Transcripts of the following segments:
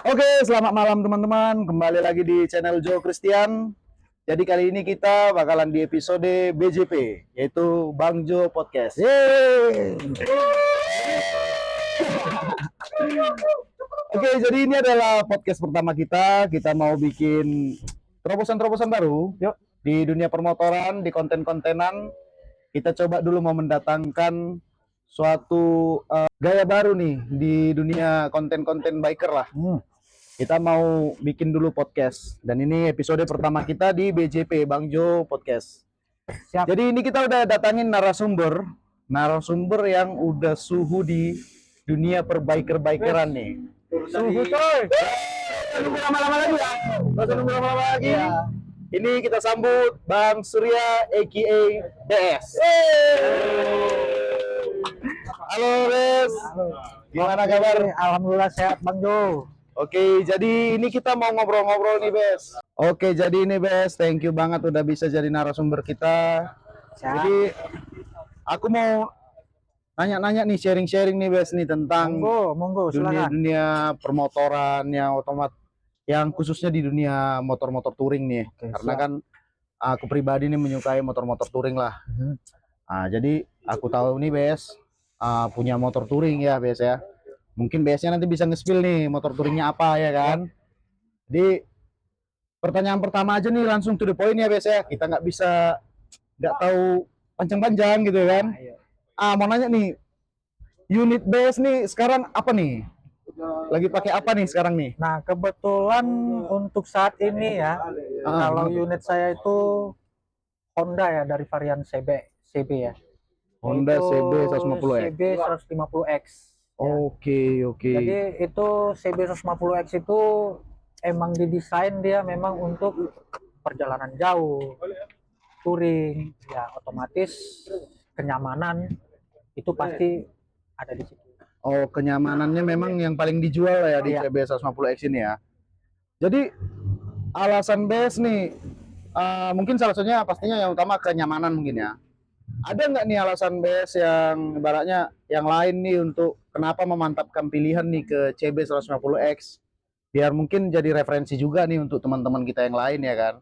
Oke, selamat malam teman-teman. Kembali lagi di channel Joe Christian. Jadi kali ini kita bakalan di episode BJP, yaitu Bang Jo Podcast. Yeay. Oke, jadi ini adalah podcast pertama kita. Kita mau bikin terobosan-terobosan baru Yuk. di dunia permotoran, di konten-kontenan. Kita coba dulu mau mendatangkan suatu gaya baru nih di dunia konten-konten biker lah. Kita mau bikin dulu podcast, dan ini episode pertama kita di BJP Bang Jo Podcast. Siap. Jadi ini kita udah datangin narasumber yang udah suhu di dunia perbiker-bikeran nih. Suhu coy. Nunggu lama-lama lagi ya. Nunggu lama-lama lagi. Ya. Ini kita sambut Bang Surya aka DS. Halo Des. Gimana kabar? Alhamdulillah sehat Bang Jo. Oke, jadi ini kita mau ngobrol-ngobrol nih, Bes. Oke, jadi ini, Bes, thank you banget udah bisa jadi narasumber kita. Siap. Jadi, aku mau nanya-nanya nih, sharing-sharing nih, Bes, nih tentang Monggo, silakan. dunia permotoran yang khususnya di dunia motor-motor touring nih. Oke, Karena siap. kan aku pribadi nih menyukai motor-motor touring lah. Jadi aku tahu nih, Bes, punya motor touring ya, Bes ya. Mungkin BS-nya nanti bisa nge-spill nih motor touringnya apa ya kan. Jadi pertanyaan pertama aja nih, langsung to the point ya BS ya. Kita nggak tahu panjang-panjang gitu kan. Mau nanya nih, unit BS nih sekarang apa nih? Lagi pakai apa nih sekarang nih? Nah, kebetulan untuk saat ini ya, kalau unit saya itu Honda ya, dari varian CB ya. Honda Itu CB 150X. CB 150X. Oke. Jadi itu CB 150X itu emang didesain dia memang untuk perjalanan jauh, touring, ya otomatis kenyamanan itu pasti ada di situ. Oh, kenyamanannya memang yang paling dijual ya di Iya. CB 150X ini ya. Jadi alasan BS nih, mungkin salah satunya pastinya yang utama kenyamanan mungkin ya. Ada nggak nih alasan BS yang ibaratnya yang lain nih untuk kenapa memantapkan pilihan nih ke CB 150X, biar mungkin jadi referensi juga nih untuk teman-teman kita yang lain ya kan?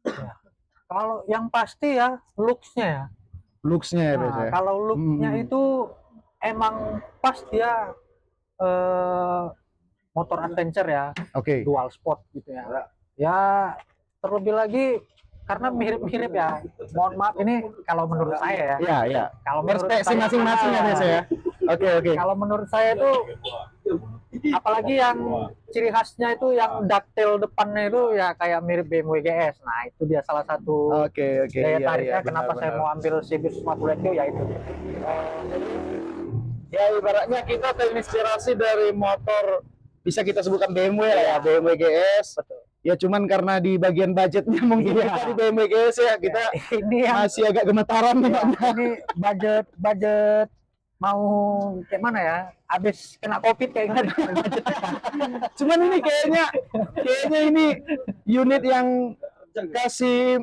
Ya. Kalau yang pasti ya looks-nya ya. Looks-nya ya BS ya. Kalau look-nya itu emang pas dia motor adventure ya, Oke. dual sport gitu ya. Ya terlebih lagi karena mirip-mirip ya. Mohon maaf ini kalau menurut saya ya. Iya. Kalau menurut Perspektif saya- masing-masing ya BS ya. Oke. Kalau menurut saya itu apalagi yang ciri khasnya itu yang ducktail depannya itu ya kayak mirip BMW GS. Nah, itu dia salah satu Oke. daya Iya, tariknya iya, kenapa saya mau ambil CB 150 itu ya itu. Ya ibaratnya kita terinspirasi dari motor, bisa kita sebutkan BMW lah ya, BMW GS. Betul. Ya cuman karena di bagian budgetnya mungkin Iya. kita di BMW GS ya, kita Ini yang masih agak gemetaran nih. ya, ini budget mau kayak mana ya? Habis kena Covid kayak gimana? Cuman ini kayaknya ini unit yang kasih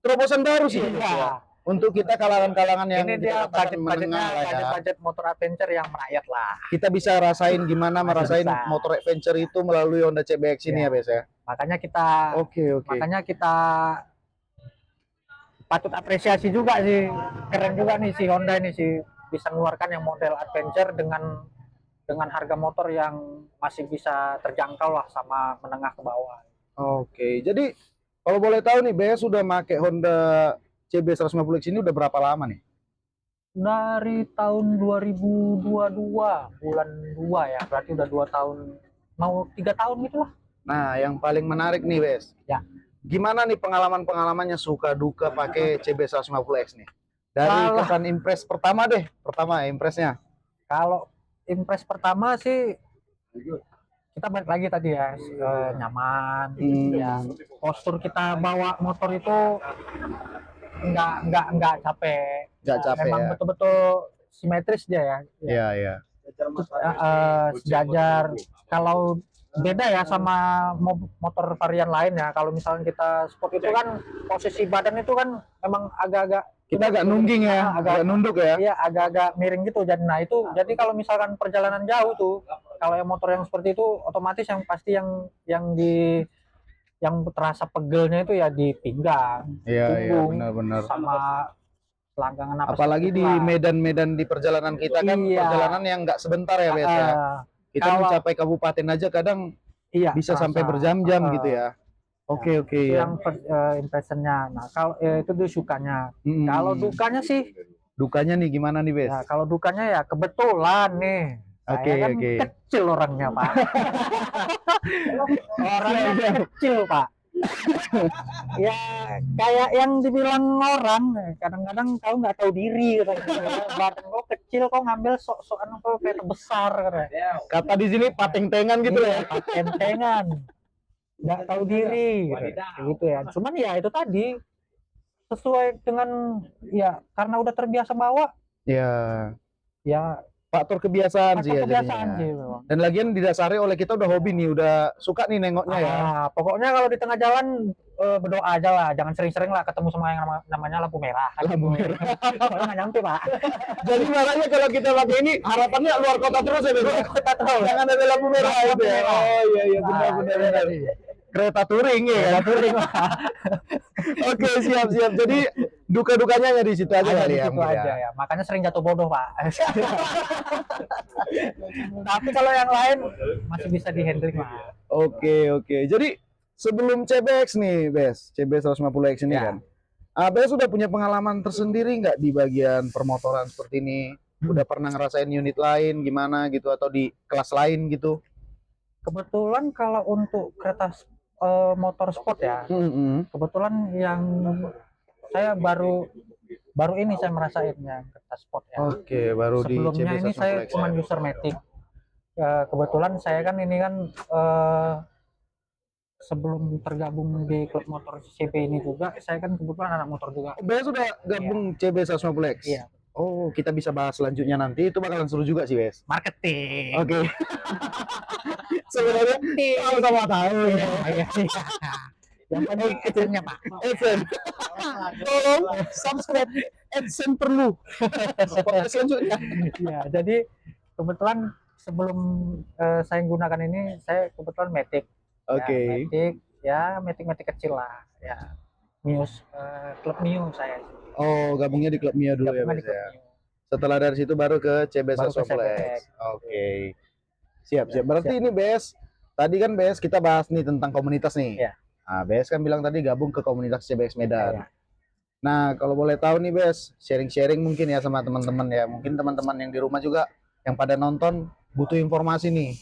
terobosan baru sih. Iya. Untuk kita kalangan-kalangan yang Ini dia kita katakan budgetnya menengah lah ya. budget motor adventure yang merakyat lah. Kita bisa rasain gimana merasain Bisa. motor adventure itu melalui Honda CBX ini ya, Bes ya. Makanya kita Oke. makanya kita patut apresiasi juga sih, keren juga nih si Honda ini sih bisa mengeluarkan yang model adventure dengan harga motor yang masih bisa terjangkau lah sama menengah ke bawah. Oke. Jadi kalau boleh tahu nih, BS sudah pakai Honda CB 150X ini udah berapa lama nih? Dari tahun 2022 bulan 2 ya, berarti udah 2 tahun mau 3 tahun gitu lah. Nah, yang paling menarik nih, Bes. Ya. Gimana nih pengalamannya suka duka pakai CB 150X nih? Dari kesan impress pertama deh, impressnya. Kalau impress pertama sih kita balik lagi tadi ya, nyaman, ya postur kita bawa motor itu nggak capek. Nggak capek Memang ya. betul-betul simetris dia ya. Iya. Terus, sejajar. Kalau beda ya sama motor varian lain ya. Kalau misalnya kita sport itu kan posisi badan itu kan memang agak-agak Kita agak nungging ya, agak nunduk ya. Iya, agak-agak miring gitu. Jadi nah itu jadi kalau misalkan perjalanan jauh tuh kalau yang motor yang seperti itu otomatis yang pasti yang terasa pegelnya itu ya di pinggang, Iya, punggung, benar-benar. sama selangkangan napas. Apalagi di itulah. medan-medan di perjalanan kita kan, Iya. perjalanan yang nggak sebentar ya, Bes ya. Kita Kalau- mencapai kabupaten aja kadang Iya, bisa terasa. sampai berjam-jam gitu ya. Oke, oke Itu ya. yang impressionnya. Nah, kalau itu tuh sukanya. Hmm. Kalau dukanya sih, Dukanya nih gimana nih, Bes? ya kalau dukanya ya kebetulan nih. Oke, Saya kan oke. kecil orangnya, Pak. Orangnya kecil, Pak. Ya kayak yang dibilang orang, kadang-kadang kau nggak tahu diri, katanya. Badan kau kecil, kau ngambil sok-sokan kau kayak besar, katanya. Kata di sini pateng-tengan gitu Iya, ya. paten-tengan, nggak tahu diri, gitu ya. Cuman ya itu tadi sesuai dengan ya karena udah terbiasa bawa, Ya, ya faktor kebiasaan sih ya kebiasaan jadinya. sih memang. Dan lagian didasari oleh kita udah hobi nih, udah suka nih nengoknya ya. Pokoknya kalau di tengah jalan berdoa aja lah, jangan sering-sering lah ketemu sama yang namanya lampu merah. Lampu merah. Soalnya nggak nyampe, Pak. Jadi makanya kalau kita pakai ini harapannya luar kota terus ya, Bes. Kota terus. Jangan ada lampu merah Lampu itu ya. merah. Oh iya iya benar Nah, benar itu benar. tadi. Kereta touring ya. Kota touring, Pak. Oke, siap siap. Jadi duka-dukanya hanya di situ aja Hanya kali di ya. situ mungkin aja ya. ya. Makanya sering jatuh bodoh, Pak. Tapi kalau yang lain masih bisa dihandling lah. Oke, oke. Jadi sebelum CBX nih, Bes, CB 150X ini Ya. kan. Bes sudah punya pengalaman tersendiri nggak di bagian permotoran seperti ini? Udah pernah ngerasain unit lain gimana gitu atau di kelas lain gitu? Kebetulan kalau untuk kereta motor sport ya, kebetulan yang saya baru ini saya merasain yang kereta sport ya. Oke, baru di Sebelumnya CB ini saya 150X. cuma user Matic. Kebetulan saya kan ini kan sebelum tergabung di klub motor CP ini juga, saya kan kebetulan anak motor juga. Bes sudah gabung CB 150X. Iya. Oh, kita bisa bahas selanjutnya nanti. Itu bakalan seru juga sih, Bes. Marketing. Oke. Sebenarnya sama-sama tahu ya. Iya. Yang penting adsense-nya, Pak. AdSense. Tolong subscribe AdSense perlu. Podcast selanjutnya. Ya, jadi kebetulan sebelum saya gunakan ini, saya kebetulan Matic. Oke. Ya, Matic, ya Matic kecil lah. Ya, Muse, klub Mio saya. Oh, gabungnya di klub Mio dulu ya, Gabungan Bes di klub ya. Mio. Setelah dari situ baru ke CB Baru ke 150X. Oke. Siap, siap. Ya, Berarti siap. ini Bes, tadi kan Bes kita bahas nih tentang komunitas nih. Iya. Bes kan bilang tadi gabung ke komunitas CBX Medan. Iya. Nah, kalau boleh tahu nih Bes, sharing-sharing mungkin ya sama teman-teman ya. Mungkin teman-teman yang di rumah juga yang pada nonton butuh informasi nih.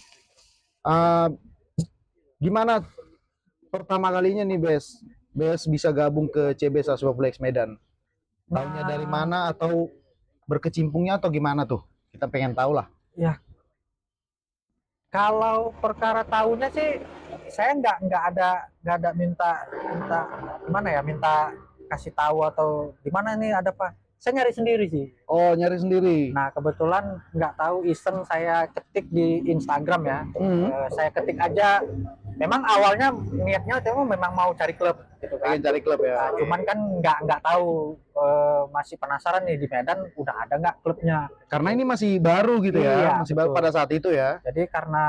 Gimana pertama kalinya nih Bes bisa gabung ke CB 150X Medan? Tahunya dari mana atau berkecimpungnya atau gimana tuh? Kita pengen tahu lah. Ya. Kalau perkara tahunya sih saya nggak ada minta gimana ya, minta kasih tahu atau gimana nih ada apa. Saya nyari sendiri sih. Oh, nyari sendiri. Nah, kebetulan nggak tahu iseng saya ketik di Instagram ya. Saya ketik aja. Memang awalnya niatnya itu memang mau cari klub gitu kan. Pengen cari klub ya. Nah, cuman kan nggak tahu, masih penasaran nih di Medan udah ada nggak klubnya. Karena ini masih baru gitu ya, Iya, masih baru betul. pada saat itu ya. Jadi karena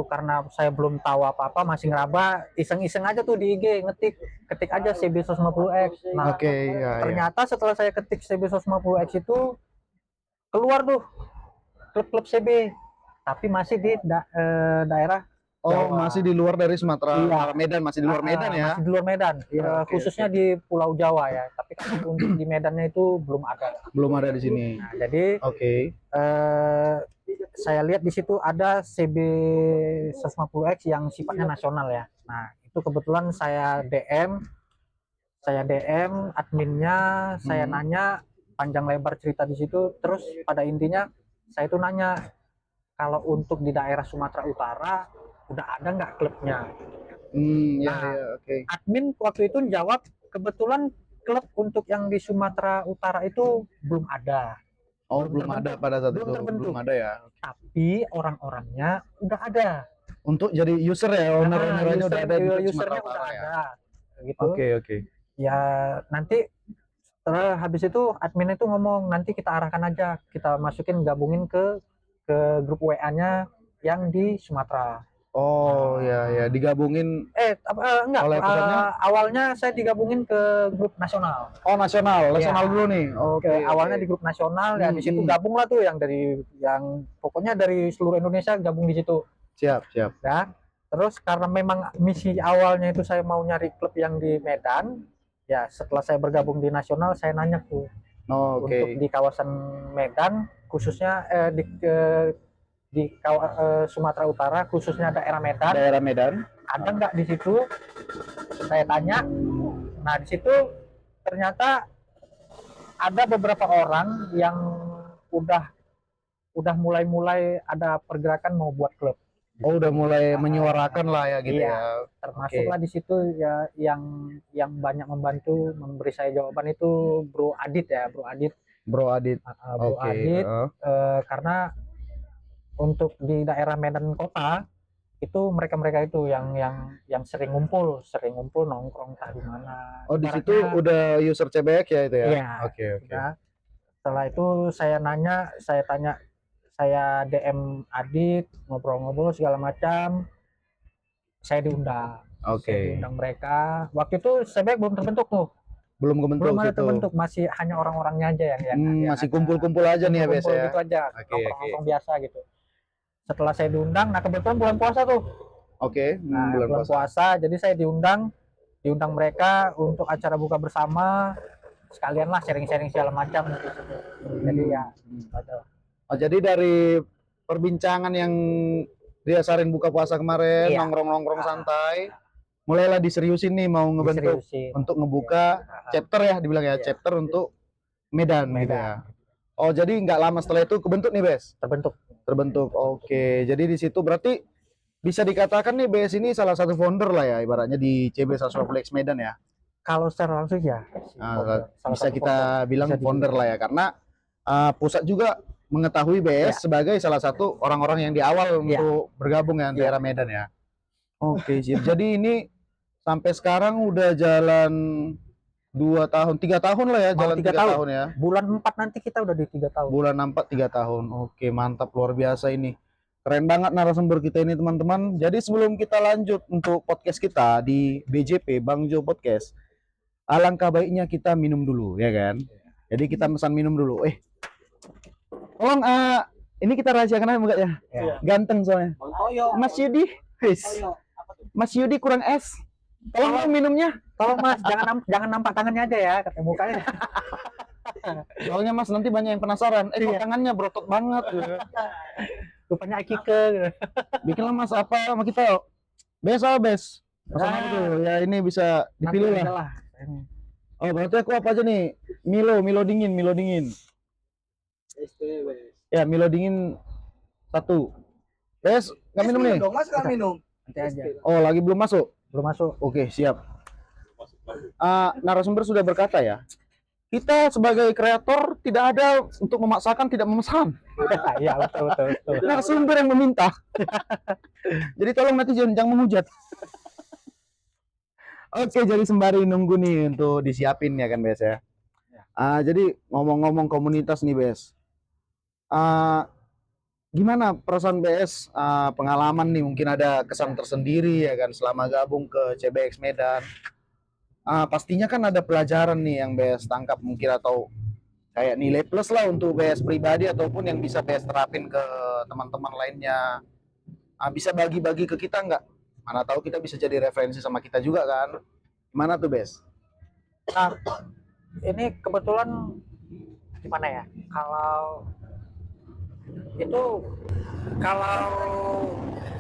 karena saya belum tahu apa-apa, masih ngeraba, iseng-iseng aja tuh di IG ketik aja CB 150X. Nah, Oke, ya, ya. ternyata setelah saya ketik CB 150X itu keluar tuh klub-klub CB, tapi masih di daerah Oh, Jawa. masih di luar dari Sumatera, Iya. Medan, masih di luar Medan ya. Masih di luar Medan. Iya, oke, Khususnya di Pulau Jawa ya. Tapi kan untuk di Medannya itu belum ada. Belum ada di sini. Nah, jadi Oke. saya lihat di situ ada CB 150X yang sifatnya nasional ya. Nah, itu kebetulan saya DM adminnya, saya nanya panjang lebar cerita di situ. Terus pada intinya saya itu nanya kalau untuk di daerah Sumatera Utara udah ada nggak klubnya? Ya, Nah, ya, oke. Admin waktu itu jawab kebetulan klub untuk yang di Sumatera Utara itu belum ada. Oh, belum ada pada saat Belum itu. terbentuk. Belum ada ya. Tapi orang-orangnya udah ada. Untuk jadi user ya, owner-ownernya udah ada di klub usernya Sumatera udah Utara ya. ada. Gitu. Oke, oke. Ya nanti setelah habis itu admin itu ngomong nanti kita arahkan aja, kita masukin gabungin ke grup WA-nya yang di Sumatera. Oh ya, digabungin. Enggak, Oleh pusatnya? awalnya saya digabungin ke grup nasional. Oh nasional Iya. dulu nih. Oke. Awalnya di grup nasional, ya di situ gabung lah tuh yang pokoknya dari seluruh Indonesia gabung di situ. Siap. Ya. Terus karena memang misi awalnya itu saya mau nyari klub yang di Medan, ya setelah saya bergabung di nasional saya nanya tuh untuk di kawasan Medan khususnya Sumatera Utara khususnya daerah Medan ada nggak di situ, saya tanya. Nah di situ ternyata ada beberapa orang yang udah mulai ada pergerakan mau buat klub. Oh udah mulai menyuarakan lah ya gitu ya. Termasuklah di situ ya yang banyak membantu memberi saya jawaban itu Bro Adit. Bro Adit. Karena untuk di daerah Medan kota itu mereka itu yang sering ngumpul nongkrong entah di mana. Oh di situ udah user CBX ya itu ya. Iya. Oke. Setelah itu saya tanya, saya DM Adit, ngobrol-ngobrol segala macam. Saya diundang. Saya diundang mereka. Waktu itu CBX belum terbentuk tuh. Belum ada terbentuk, masih hanya orang-orangnya aja yang masih kumpul-kumpul aja nih ya biasa ya. Gitu aja, nongkrong biasa gitu. Setelah saya diundang, nah kebetulan bulan puasa tuh. Bulan puasa, jadi saya diundang mereka untuk acara buka bersama, sekalian lah sharing-sharing segala macam. Jadi ya. Jadi dari perbincangan yang diasarin buka puasa kemarin, nongkrong-nongkrong santai, mulailah diseriusin nih mau ngebentuk untuk ngebuka chapter ya, dibilang ya, chapter untuk Medan. Gitu ya. Oh jadi nggak lama setelah itu kebentuk nih Bes? Terbentuk. Oke, jadi di situ berarti bisa dikatakan nih BS ini salah satu founder lah ya ibaratnya di CB 150X Medan ya. Kalau secara langsung ya. Bisa kita bilang founder lah ya, karena pusat juga mengetahui BS sebagai salah satu orang-orang yang di awal untuk bergabung ya daerah Medan ya. Oke, sip. Jadi ini sampai sekarang udah jalan 3 tahun lah ya, jalan 3 tahun ya. Bulan 4 nanti kita udah di 3 tahun. Bulan 4 3 tahun. Oke, mantap, luar biasa ini. Keren banget narasumber kita ini teman-teman. Jadi sebelum kita lanjut untuk podcast kita di BJP Bang Jo Podcast, alangkah baiknya kita minum dulu ya kan. Jadi kita pesan minum dulu. Tolong ini kita rahasiakan aja enggak ya? Ganteng soalnya. Mas Yudi. Mas Yudi kurang es. Tolong minumnya. Tolong Mas, jangan nampak tangannya aja ya, kata mukanya. Soalnya Mas nanti banyak yang penasaran. Tangannya berotot banget. Rupanya Akike gitu. Bikinlah Mas apa sama kita yuk. Bes. Pesan apa tuh? Ya ini bisa dipilih lah. Oh berarti aku apa aja nih? Milo dingin. Ya Milo dingin 1. Bes, nggak minum nih? Dong, Mas nggak minum. Nanti aja. Oh lagi belum masuk? Belum masuk. Oke siap. Narasumber sudah berkata ya, kita sebagai kreator tidak ada untuk memaksakan, tidak memesan. Iya betul. Narasumber yang meminta. Jadi tolong nanti jangan menghujat. Oke, jadi sembari nunggu nih untuk disiapin ya kan Bes ya. Jadi ngomong-ngomong komunitas nih Bes. Gimana perasaan BS, pengalaman nih, mungkin ada kesan tersendiri ya kan selama gabung ke CBX Medan. Pastinya kan ada pelajaran nih yang BS tangkap mungkin, atau kayak nilai plus lah untuk BS pribadi ataupun yang bisa BS terapin ke teman-teman lainnya. Bisa bagi-bagi ke kita nggak? Mana tahu kita bisa jadi referensi sama kita juga kan. Gimana tuh BS? Nah, ini kebetulan gimana ya? Kalau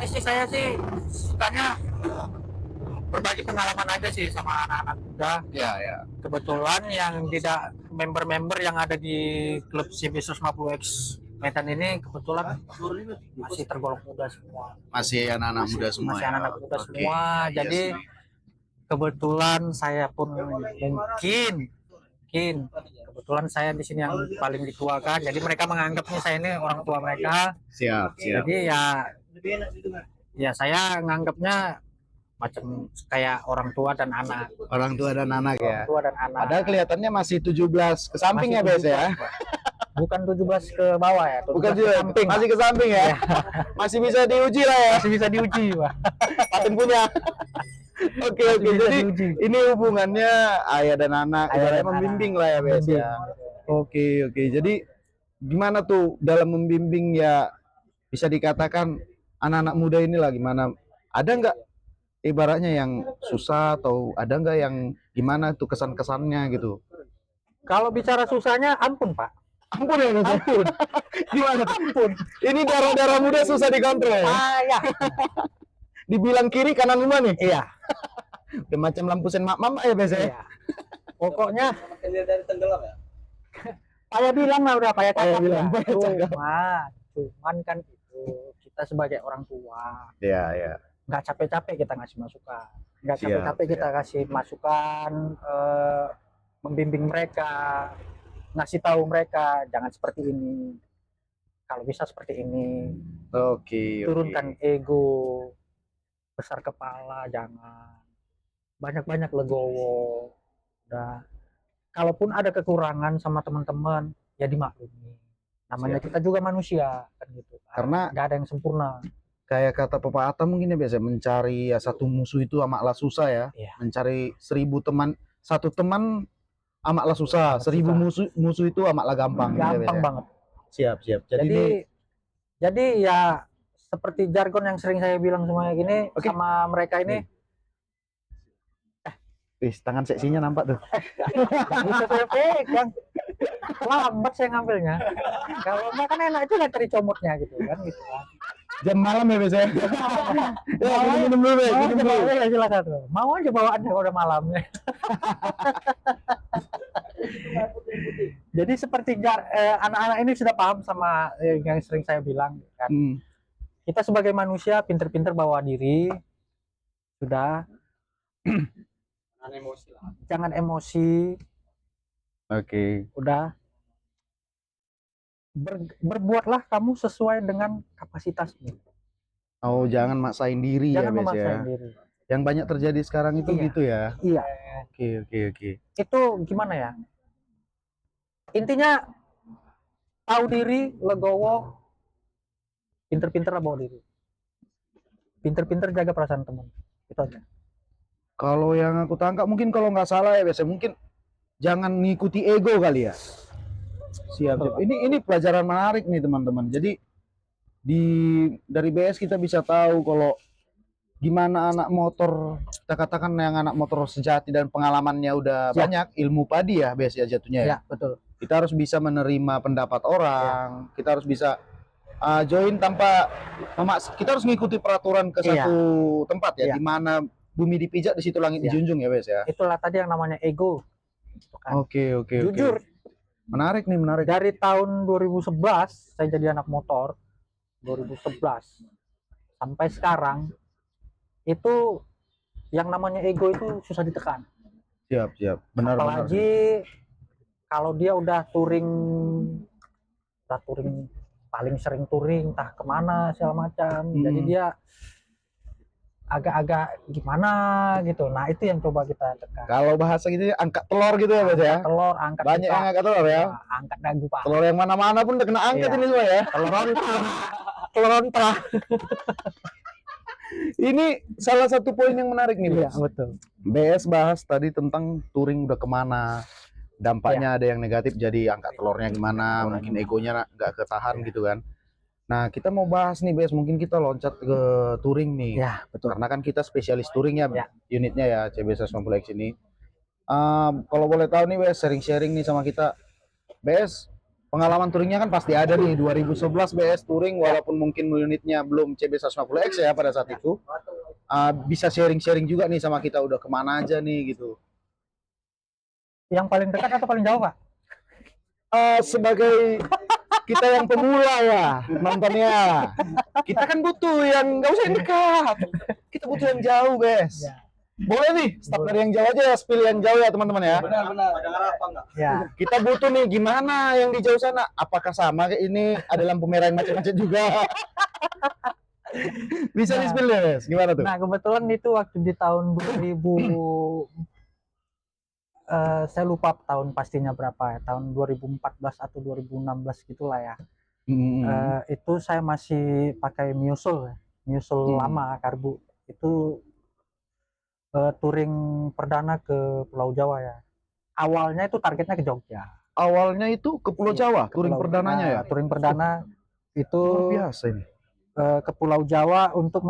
istri saya sih sukanya berbagi pengalaman aja sih sama anak-anak muda. Ya. Kebetulan yang tidak member-member yang ada di klub CB 150X Medan ini kebetulan masih tergolong muda semua. Masih anak-anak muda semua. Masih anak-anak muda semua. Jadi kebetulan saya pun mungkin kebetulan saya di sini yang paling dituakan, jadi mereka menganggapnya saya ini orang tua mereka. Siap. Jadi ya saya nganggapnya macam kayak orang tua dan anak. Orang tua dan anak ya. Orang tua dan anak. Padahal kelihatannya masih 17 ke samping ya Bes ya. Bukan 17 ke bawah ya, 17 Bukan ke juga, samping. masih ke samping ya. Masih bisa diuji lah ya. Masih bisa diuji, Pak. Paten punya. Oke, Masih oke. bisa Jadi diuji. ini hubungannya ayah dan anak, Ayah ibaratnya dan membimbing anak. lah ya, Bes Membimbing. ya. Oke, oke. Jadi gimana tuh dalam membimbing ya, bisa dikatakan anak-anak muda ini lah gimana? Ada nggak ibaratnya yang susah atau ada nggak yang gimana tuh kesan-kesannya gitu? Kalau bicara susahnya, ampun Pak. Ampun ya, Bes. Ampun. Gimana? Ampun. Ini darah-darah muda susah dikontrol ya. Payah. Dibilang kiri kanan rumah nih. Iya. Udah macam lampu sen mak ya Bes ya. Iya. Pokoknya Dari tenggelam ya. payah bilang lah udah payah Payah cakap bilang, lah. payah cakap. Cuman kan itu kita sebagai orang tua Iya, iya. nggak capek-capek kita ngasih masukan, nggak Siap, capek-capek kita kasih masukan, membimbing mereka, ngasih tahu mereka jangan seperti ini, kalau bisa seperti ini, Oke, oke. turunkan ego, besar kepala jangan, banyak-banyak legowo. Udah, kalaupun ada kekurangan sama teman-teman ya dimaklumi, namanya Siap. kita juga manusia kan gitu kan. Karena nggak ada yang sempurna. kayak kata pepatah mungkin ya biasa mencari ya satu musuh itu amatlah susah ya. Iya. Mencari 1000 teman, satu teman amatlah susah, Amat 1000 susah. musuh itu amatlah gampang. gitu ya, Gampang Bes, ya. banget. Siap, siap. Jadi, Jadi ya seperti jargon yang sering saya bilang semuanya gini. Oke. Sama mereka ini tangan seksinya nampak tuh. nggak bisa saya pegang, lambat saya ngambilnya. Kalau enggak kan enak juga cari comotnya gitu kan. Jam malam ya Bes ya. Ya, minum dulu Bes, Mau minum aja dulu. bawa, ya silakan tuh. Mau aja bawaan kalau udah malamnya. Jadi seperti anak-anak ini sudah paham sama yang sering saya bilang kan. Kita sebagai manusia pinter-pinter bawa diri, sudah Emosi lah. jangan emosi, Oke. udah berbuatlah kamu sesuai dengan kapasitasmu, Oh, jangan maksain diri jangan ya Bes ya. memaksain diri. Yang banyak terjadi sekarang itu Iya. gitu ya. Iya, Oke, oke, oke. itu gimana ya, intinya tahu diri, legowo, pinter-pinter lah bawa diri, pinter-pinter jaga perasaan teman, itu aja. Kalau yang aku tangkap mungkin kalau nggak salah ya biasa mungkin jangan ngikuti ego kali ya. Siap, siap. Ini pelajaran menarik nih teman-teman. Jadi dari BS kita bisa tahu kalau gimana anak motor, kita katakan yang anak motor sejati dan pengalamannya udah banyak, ilmu padi ya BS ya jatuhnya ya. Ya betul. Kita harus bisa menerima pendapat orang, kita harus bisa join tanpa kita harus mengikuti peraturan ke satu tempat ya, di mana bumi dipijak di situ langit dijunjung ya Bes ya. Itulah tadi yang namanya ego. Oke, oke, Jujur, menarik nih, menarik. dari tahun 2011 saya jadi anak motor, 2011 sampai sekarang itu yang namanya ego itu susah ditekan. Siap, siap. Benar, Apalagi kalau dia udah touring paling sering touring entah kemana segala macam. Jadi dia agak-agak gimana gitu. Nah itu yang coba kita tekan. Kalau bahasa gitu angkat telur gitu ya Bes ya. Telur angkat Banyak yang angkat telur ya. Angkat dagu Pak. Telur yang mana-mana pun udah kena angkat ini semua ya. Telur ontah. Ini salah satu poin yang menarik nih Iya Bes. betul. BS bahas tadi tentang touring udah kemana, dampaknya ada yang negatif jadi angkat telurnya gimana, mungkin egonya nggak ketahan gitu kan. Nah kita mau bahas nih BS, mungkin kita loncat ke touring nih. Ya betul. Karena kan kita spesialis touring ya, unitnya ya CB150X ini. Kalau boleh tahu nih BS, sharing-sharing nih sama kita. BS, pengalaman touringnya kan pasti ada nih, 2011 BS touring walaupun mungkin unitnya belum CB150X ya pada saat itu. Bisa sharing-sharing juga nih sama kita, udah kemana aja nih gitu. Yang paling dekat atau paling jauh Pak? Sebagai kita yang pemula ya nontonnya, kita kan butuh yang nggak usah yang dekat, kita butuh yang jauh Bes. Boleh nih, start dari yang jauh aja, spill yang jauh ya teman-teman ya. Benar-benar. Dengar apa enggak? Ya. Kita butuh nih gimana yang di jauh sana, apakah sama kayak ini, ada lampu merah yang macet-macet juga. Bisa di spill ya Bes, gimana tuh? Nah kebetulan itu waktu di tahun 2000 Saya lupa tahun pastinya berapa ya, tahun 2014 atau 2016 gitulah ya. Itu saya masih pakai Musul, Musul lama karbu. Itu touring perdana ke Pulau Jawa ya. Awalnya itu targetnya ke Jogja. Awalnya itu ke Pulau Jawa, Ke touring Pulau- perdananya ya. Touring perdana itu Luar biasa ini. ke Pulau Jawa untuk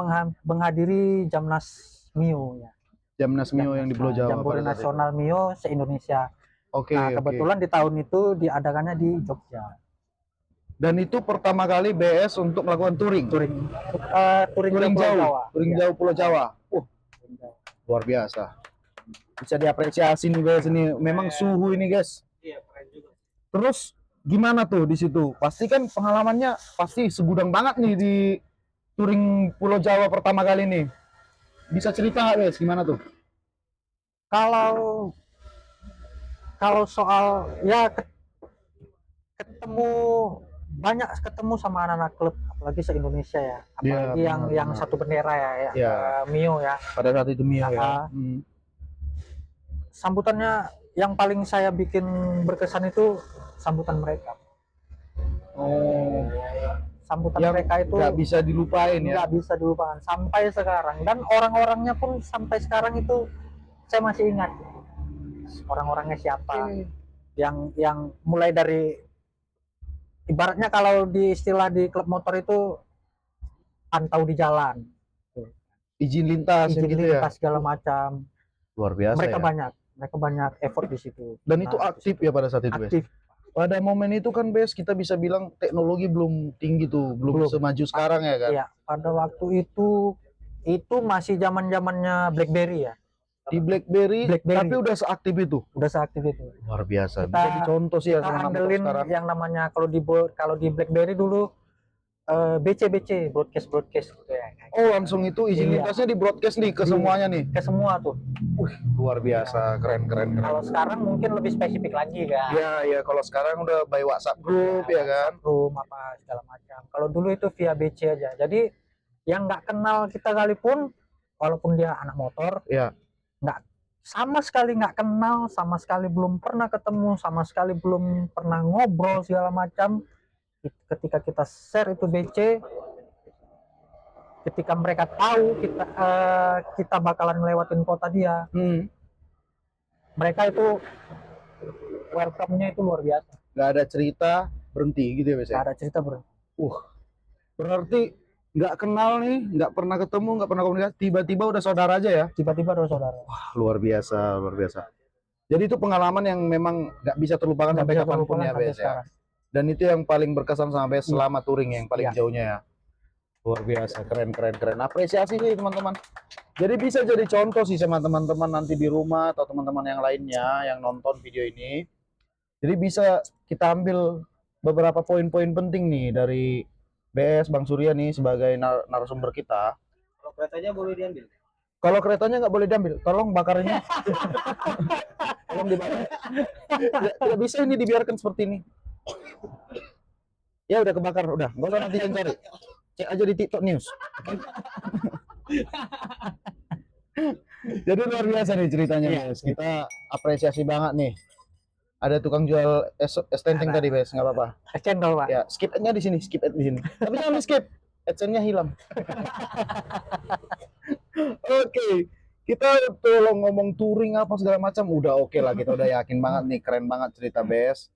menghadiri Jamnas Mio ya. Jamnas Mio yang di Pulau Jawa Jambore pada saat itu. Nasional Mio se-Indonesia. Oke, Nah, oke. kebetulan di tahun itu diadakannya di Jogja. Dan itu pertama kali BS untuk melakukan touring. Touring Touring ke Pulau jauh, Jawa. touring Iya, jauh Pulau Jawa. touring Jawa. Luar biasa. Bisa diapresiasi nih guys, ini memang suhu ini guys. Iya, keren juga. Terus gimana tuh di situ? Pasti kan pengalamannya pasti segudang banget nih di touring Pulau Jawa pertama kali nih. Bisa cerita nggak guys, gimana tuh? Kalau soal ya ketemu banyak ketemu sama anak-anak klub apalagi se-Indonesia ya. Apalagi Iya, yang benar. satu bendera ya, Iya. Mio ya. Pada saat itu Mio ya. Sambutannya yang paling saya bikin berkesan itu sambutan mereka. Oh, Sambutan yang mereka itu nggak bisa dilupain ya. nggak bisa dilupakan sampai sekarang, dan orang-orangnya pun sampai sekarang itu saya masih ingat orang-orangnya siapa. Yang mulai dari ibaratnya kalau di istilah di klub motor itu pantau di jalan, Izin lintas izin gitu ya. lintas segala macam. Luar biasa Mereka ya. banyak effort di situ. Dan itu Nah, aktif ya pada saat itu, Bes. aktif. Pada momen itu kan, Bes, kita bisa bilang teknologi belum tinggi tuh, belum Belum. semaju sekarang ya kan. Iya, pada waktu itu masih zaman-zamannya BlackBerry ya. Di BlackBerry, BlackBerry. tapi udah seaktif itu. Udah seaktif itu. Luar biasa. Kita- Bisa dicontoh sih ya Kita sama anak motor andelin sekarang. yang namanya kalau di BlackBerry dulu BC broadcast gitu ya. Oh, langsung itu izin Iya. lintasnya di broadcast nih ke Iya. semuanya nih. Ke semua tuh. Luar biasa, keren. Kalau sekarang mungkin lebih spesifik lagi kan. Ya, kalau sekarang udah by WhatsApp group ya kan. Room apa segala macam. Kalau dulu itu via BC aja. Jadi yang nggak kenal kita sekalipun, walaupun dia anak motor, Ya. nggak sama sekali nggak kenal, sama sekali belum pernah ketemu, sama sekali belum pernah ngobrol segala macam. Ketika kita share itu BC, ketika mereka tahu kita bakalan ngelewatin kota dia, mereka itu welcome-nya itu luar biasa. Nggak ada cerita berhenti gitu ya Nggak biasanya. ada cerita bro. Berarti nggak kenal nih, nggak pernah ketemu, nggak pernah komunikasi, tiba-tiba udah saudara aja ya. Tiba-tiba ada saudara. Luar biasa, luar biasa. Jadi itu pengalaman yang memang nggak bisa terlupakan Nggak sampai bisa kapanpun terlupakan ya, sampai Bes ya. sekarang. Dan itu yang paling berkesan sama Bes selama touring yang paling Iya. jauhnya ya. Luar biasa, keren. Apresiasi sih teman-teman. Jadi bisa jadi contoh sih sama teman-teman nanti di rumah atau teman-teman yang lainnya yang nonton video ini. Jadi bisa kita ambil beberapa poin-poin penting nih dari BS Bang Surya nih sebagai narasumber kita. Kalau keretanya boleh diambil. Kalau keretanya nggak boleh diambil, tolong bakarnya. Tolong dibakar. Tidak bisa ini dibiarkan seperti ini. Ya udah kebakar, udah. Nggak usah nanti yang cari. Cek aja di TikTok News. Oke? Jadi luar biasa nih ceritanya, Iya. Bes. Kita apresiasi banget nih. Ada tukang jual es tenteng tadi, Bes. Nggak apa-apa. Cendol pak. Ya, skip ad-nya di sini, skip ad di sini. Tapi jangan di skip. AdSense-nya hilang. Oke. Kita tuh ngomong touring apa segala macam udah oke lah, kita udah yakin banget nih, keren banget cerita Bes.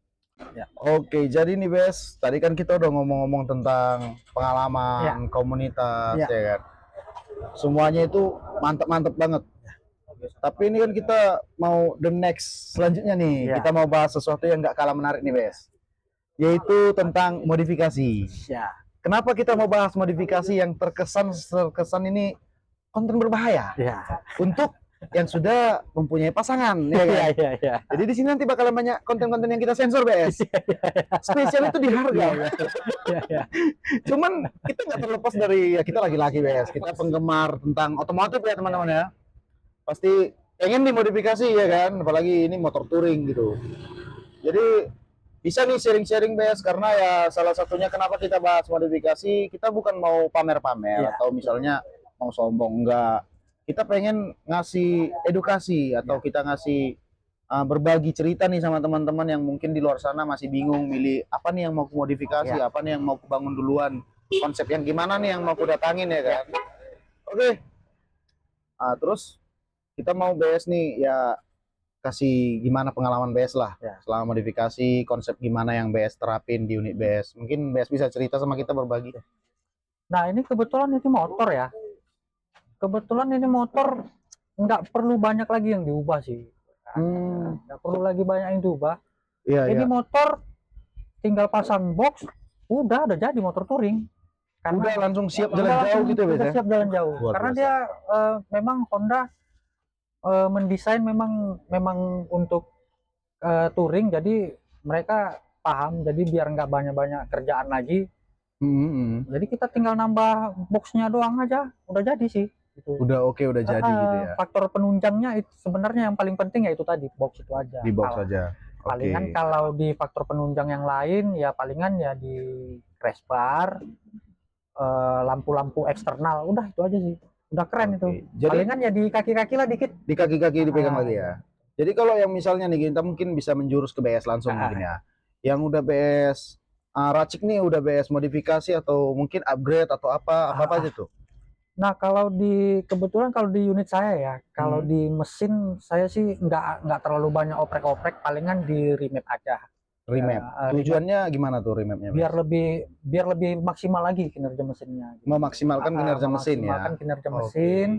Ya. Oke, jadi nih Bes, tadi kan kita udah ngomong-ngomong tentang pengalaman komunitas Ya. ya kan. Semuanya itu mantep-mantep banget. Tapi ini kan kita mau the next selanjutnya nih, Ya. kita mau bahas sesuatu yang nggak kalah menarik nih Bes, yaitu tentang modifikasi. Ya. Kenapa kita mau bahas modifikasi yang terkesan ini konten berbahaya Ya. untuk yang sudah mempunyai pasangan ya kan? Iya. Jadi di sini nanti bakalan banyak konten-konten yang kita sensor BS. Spesial itu di harga. Iya. Cuman kita nggak terlepas dari ya kita laki-laki BS. Kita penggemar tentang otomotif ya teman-teman ya. Pasti pengen dimodifikasi ya kan, apalagi ini motor touring gitu. Jadi bisa nih sharing-sharing BS karena ya salah satunya kenapa kita bahas modifikasi, kita bukan mau pamer-pamer Iya. atau misalnya mau sombong, enggak. Kita pengen ngasih edukasi atau kita ngasih berbagi cerita nih sama teman-teman yang mungkin di luar sana masih bingung milih apa nih yang mau aku modifikasi, Ya. apa nih yang mau aku bangun duluan, konsep yang gimana nih yang mau aku datangin ya kan. Oke. Terus kita mau BS nih ya, kasih gimana pengalaman BS lah Ya. selama modifikasi, konsep gimana yang BS terapin di unit BS. Mungkin BS bisa cerita sama kita, berbagi. Nah ini kebetulan ini motor ya. Kebetulan ini motor nggak perlu banyak lagi yang diubah sih. Nggak perlu lagi banyak yang diubah. Iya, Ini iya. motor tinggal pasang box, udah jadi motor touring. Udah langsung siap jalan Udah jauh langsung gitu ya, BS udah ya? siap jalan jauh. Luar Karena biasa. dia memang Honda mendesain memang untuk touring, jadi mereka paham, jadi biar nggak banyak-banyak kerjaan lagi. Jadi kita tinggal nambah boxnya doang aja, udah jadi sih. Gitu. Udah jadi gitu ya. Faktor penunjangnya itu sebenarnya yang paling penting ya itu tadi, box itu aja. Di box Kalau- aja. Palingan Oke. kalau di faktor penunjang yang lain ya palingan ya di crash bar, lampu-lampu eksternal, udah itu aja sih. Udah keren itu. Oke. Jadi Palingan ya di kaki-kaki lah dikit. di kaki-kaki dipegang Ah, lagi ya. Jadi kalau yang misalnya nih kita mungkin bisa menjurus ke BS langsung Ah. mungkin ya. Yang udah BS racik nih, udah BS modifikasi atau mungkin upgrade atau apa aja tuh. Nah kalau kebetulan kalau di unit saya ya, kalau di mesin saya sih nggak terlalu banyak oprek-oprek, palingan di remap aja. Remap. Tujuannya gimana tuh remapnya? Biar lebih maksimal lagi kinerja mesinnya. Memaksimalkan kinerja mesin ya. Memaksimalkan kinerja mesin.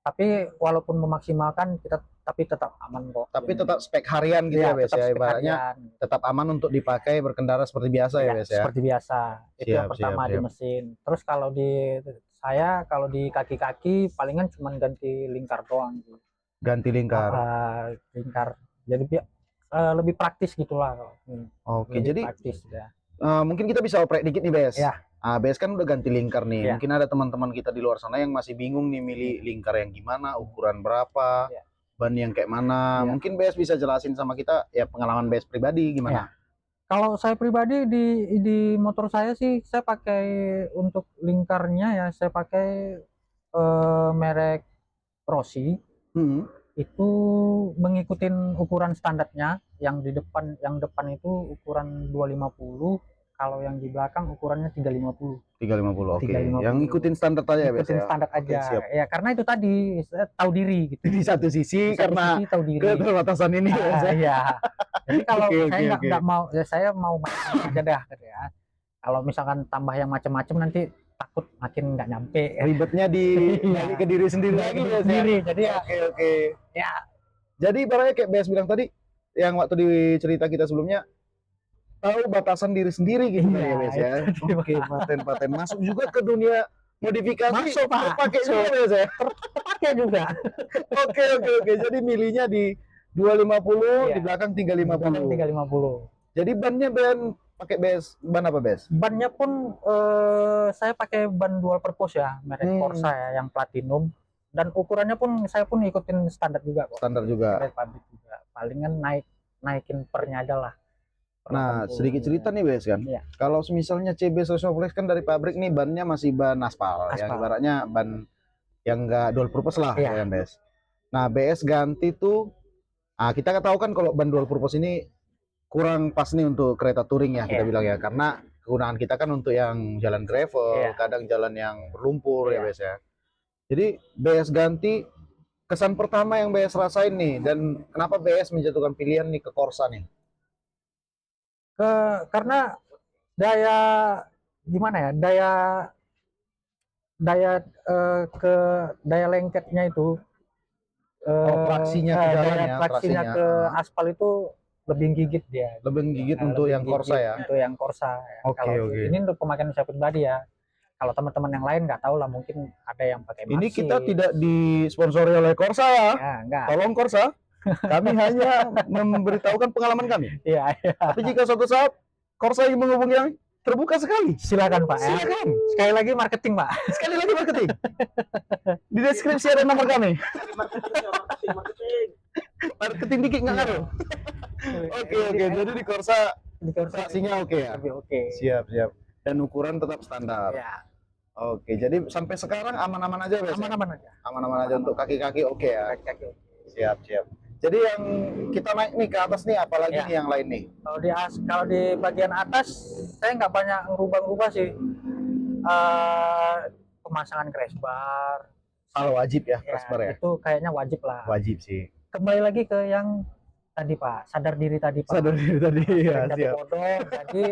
Tapi walaupun memaksimalkan tapi tetap aman kok. Tapi tetap spek harian gitu ya, BS tetap ya. spek Ibaratnya harian. tetap aman untuk dipakai berkendara seperti biasa ya, BS ya. Seperti biasa. Itu yang Siap, pertama siap, di siap. mesin. Terus kalau di kaki-kaki palingan cuma ganti lingkar doang. Ganti lingkar. Lingkar. Jadi lebih praktis gitulah. Oke, Lebih jadi praktis ya. mungkin kita bisa oprek dikit nih, BS. Ya. BS kan udah ganti lingkar nih. Ya. Mungkin ada teman-teman kita di luar sana yang masih bingung nih milih lingkar yang gimana, ukuran berapa, Ya. ban yang kayak mana. Ya. Mungkin BS bisa jelasin sama kita ya pengalaman BS pribadi gimana. Kalau saya pribadi di motor saya sih saya pakai untuk lingkarnya ya saya pakai merek Rossi. Itu mengikutin ukuran standarnya, yang depan itu ukuran 250, kalau yang di belakang ukurannya 350. 350. Oke. 350. Yang ngikutin standar aja ya, BS Ikutin ya. standar aja. siap. Ya karena itu tadi saya tahu diri gitu. Di satu sisi Di satu karena sisi tahu diri. keterbatasan ini BS ya. Iya. Jadi kalau Oke, saya oke. nggak mau, ya saya mau macam aja dah gitu ya. Kalau misalkan tambah yang macam-macam nanti takut makin nggak nyampe. Ribetnya balik ke diri sendiri lagi BS ya. Sendiri. Jadi ya, Oke. ya Jadi ibaratnya kayak BS bilang tadi, yang waktu di cerita kita sebelumnya, tahu batasan diri sendiri gitu Iya, ya, BS ya. itu dia, Oke, paten-paten masuk juga ke dunia modifikasi. Masuk, Pak. Pakai Masuk. juga, BS ya. pakai juga. Oke. Jadi milihnya di 250, Iya. di belakang 350. 350. Jadi bannya pakai ban apa, BS? Bannya pun saya pakai ban dual purpose ya, merek Corsa ya, yang platinum. Dan ukurannya pun saya pun ikutin standar juga kok. Standar juga. Dari pabrik juga. Palingan naikin pernya aja lah. Nah, 80, sedikit cerita nih, BS kan. Iya. Kalau misalnya CB 150 kan dari pabrik nih bannya masih ban aspal. Yang Aspal. ibaratnya ban yang enggak dual purpose lah, Iya. ya kan, BS. Nah, BS ganti tuh, kita tahu kan kalau ban dual purpose ini kurang pas nih untuk kereta touring ya, kita Iya. bilang ya, karena kegunaan kita kan untuk yang jalan gravel, Iya. kadang jalan yang berlumpur ya, Iya. BS ya. Jadi BS ganti, kesan pertama yang BS rasain nih, dan kenapa BS menjatuhkan pilihan nih ke Corsa nih? Karena daya gimana ya, daya lengketnya itu traksinya ke jalan daya ya, traksinya traksinya. ke aspal itu lebih gigit dia. Lebih gigit untuk Lebih yang Corsa gigit ya? Untuk yang Corsa ya. Oke, Kalau oke. ini untuk pemakaian saya pribadi ya. Kalau teman-teman yang lain nggak tahu lah, mungkin ada yang pakai Ini Maxxis. kita tidak disponsori oleh Corsa ya. Ya, enggak. Tolong Corsa, kami hanya memberitahukan pengalaman kami. Iya, Tapi jika suatu saat Corsa ingin menghubungi kami, terbuka sekali. silakan Pak. Ya. Silakan. Sekali lagi marketing Pak. Sekali lagi marketing. Di deskripsi ada nomor kami. Marketing. Marketing dikit nggak ngaruh. Oke. Jadi di Corsa Di Corsa traksinya oke ya. lebih oke. Siap. Dan ukuran tetap standar. Ya, Oke. Jadi sampai sekarang aman-aman aja, Bes? aman-aman aja. Aman-aman aja untuk kaki-kaki oke ya. Kaki-kaki oke. Siap. Jadi yang kita naik nih ke atas nih, apalagi Ya. nih yang lain nih? Kalau di bagian atas saya nggak banyak ngerubah-ngerubah sih. Pemasangan crash bar, Kalau wajib ya, ya, Casper ya? itu kayaknya wajib lah. Wajib sih. Kembali lagi ke yang tadi Pak, sadar diri tadi Pak. Sadar diri tadi ya, Sering jatuh siap. bodong, jadi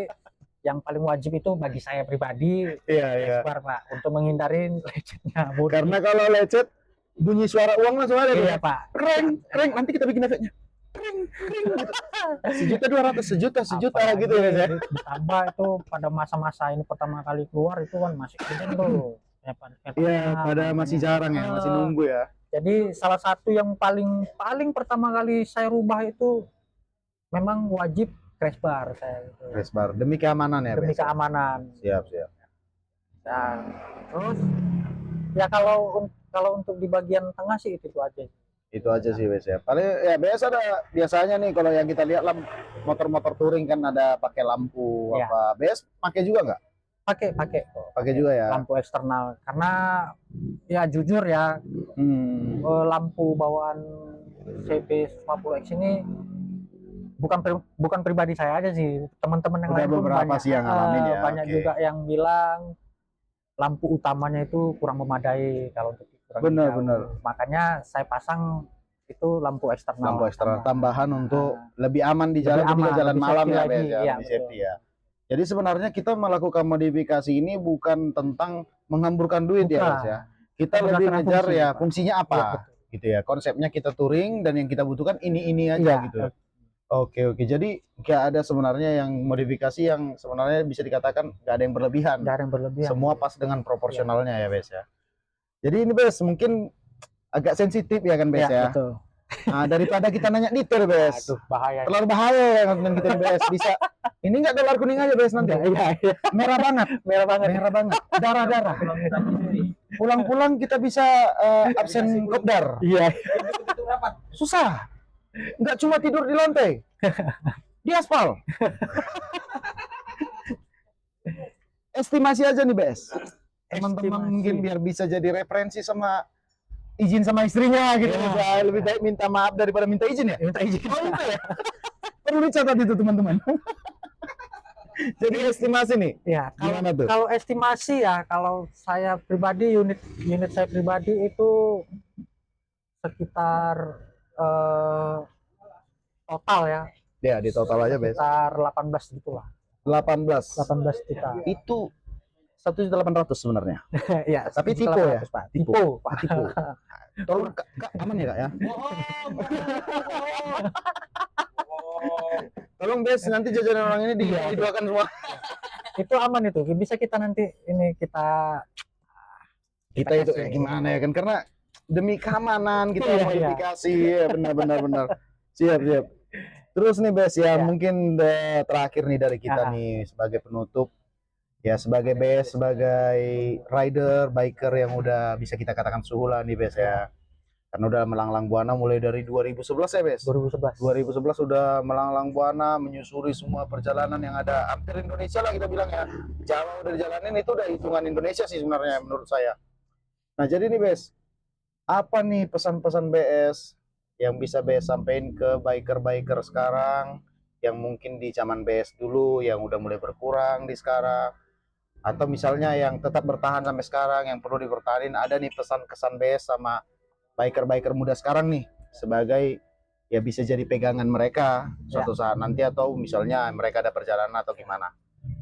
yang paling wajib itu bagi saya pribadi Iya, iya. crash bar Pak, untuk menghindari lecetnya bodi. Karena kalau lecet, bunyi suara uang langsung ada. iya tuh. Pak, Keren, keren. Nanti kita bikin efeknya. Keren, keren. Sejuta 200, sejuta apalagi gitu ya, saya. ditambah itu pada masa-masa ini pertama kali keluar itu kan masih keren tuh. Iya, pada masih jarang ya, masih nunggu ya. Jadi salah satu yang paling pertama kali saya rubah itu memang wajib crash bar saya gitu. Crash bar demi keamanan ya, Demi Bes? keamanan. Siap, siap. Nah, terus ya kalau untuk di bagian tengah sih itu aja. Itu aja sih, Bes ya. Paling ya biasa ada biasanya nih kalau yang kita lihat motor-motor touring kan ada pakai lampu Iya. apa. Bes pakai juga nggak? Pakai Pakai juga ya. lampu eksternal karena ya jujur ya lampu bawaan CB150X ini bukan pribadi saya aja sih, teman-teman yang Udah lain pun beberapa banyak sih yang ngalamin ya, banyak oke. juga yang bilang lampu utamanya itu kurang memadai kalau untuk kurang Benar, jauh. benar. Makanya saya pasang itu lampu eksternal. Lampu eksternal tambahan untuk lebih aman di Lebih jalan, aman, ketika jalan lebih malam safety ya, lagi. Bes ya, Iya, lebih betul. safety ya. Jadi sebenarnya kita melakukan modifikasi ini bukan tentang menghamburkan duit ya, Bukan. Bes ya. Kita Kita lebih berdasarkan ngejar fungsi, ya Pak. fungsinya apa, Iya, betul. gitu ya. Konsepnya kita touring dan yang kita butuhkan ini aja Iya, gitu. Oke, oke. Jadi nggak ada sebenarnya yang modifikasi yang sebenarnya bisa dikatakan nggak ada yang berlebihan. nggak ada yang berlebihan. Semua pas dengan proporsionalnya ya, Bes ya. Jadi ini, Bes, mungkin agak sensitif ya kan, Bes ya. Betul. Nah, daripada kita nanya detail, Bes. Aduh, bahaya. Terlalu bahaya ya konten kita nih, Bes. Bisa ini nggak dolar kuning aja, Bes, nanti. Iya. Merah banget, Merah banget. merah banget. Darah-darah. Pulang-pulang kita bisa absen kopdar. Iya. Susah. Nggak cuma tidur di lantai. Di aspal. Estimasi aja nih, Bes. Teman-teman Estimasi. mungkin biar bisa jadi referensi sama izin sama istrinya gitu. Ya. Bisa lebih baik minta maaf daripada minta izin ya. Minta izin. Oh, itu ya. Perlu dicatat itu, teman-teman. Jadi estimasi nih. Ya, Gimana tuh? kalau estimasi ya, kalau saya pribadi unit saya pribadi itu sekitar total ya, Ya, di total aja, Bes. sekitar 18 gitulah. 18. 18 juta. Itu 1.800.000 sebenarnya. Ya, Tapi sekitar tipe ya? 18, Pak. Tipe. Tipe, Pak. Tipu. Tolong Kak, aman ya, Kak ya? Tolong, Bes, nanti jajanan orang ini didoakan semua. Itu aman itu. Bisa kita nanti ini kita Kita itu gimana ya kan, karena demi keamanan kita Iya, modifikasi ya, benar. Siap. Terus nih, Bes ya, Ya. mungkin terakhir nih dari kita nih sebagai penutup ya, sebagai Bes, sebagai rider, biker yang udah bisa kita katakan suhu lah nih, Bes ya. Karena udah melanglang buana mulai dari 2011 ya, Bes. 2011. 2011 sudah melanglang buana menyusuri semua perjalanan yang ada hampir Indonesia lah kita bilang ya. Jauh dari jalanin itu udah hitungan Indonesia sih sebenarnya menurut saya. Nah, jadi nih, Bes, apa nih pesan-pesan BS yang bisa BS sampaikan ke biker-biker sekarang yang mungkin di zaman BS dulu yang udah mulai berkurang di sekarang, atau misalnya yang tetap bertahan sampai sekarang yang perlu dipertahanin, ada nih pesan-kesan BS sama biker-biker muda sekarang nih sebagai ya bisa jadi pegangan mereka suatu saat nanti, atau misalnya mereka ada perjalanan atau gimana.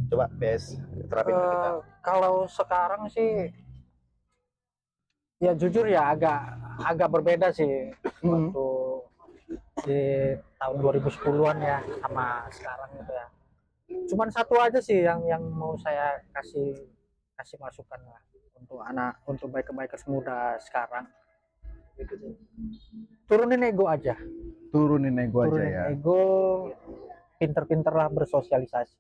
Coba BS terapin ke kita. Kalau sekarang sih ya jujur ya agak berbeda sih waktu di tahun 2010-an ya sama sekarang gitu ya. Cuman satu aja sih yang mau saya kasih masukan lah untuk biker-biker muda sekarang. Turunin ego aja. Turunin ego aja Turunin ya. ego, pinter-pinterlah bersosialisasi.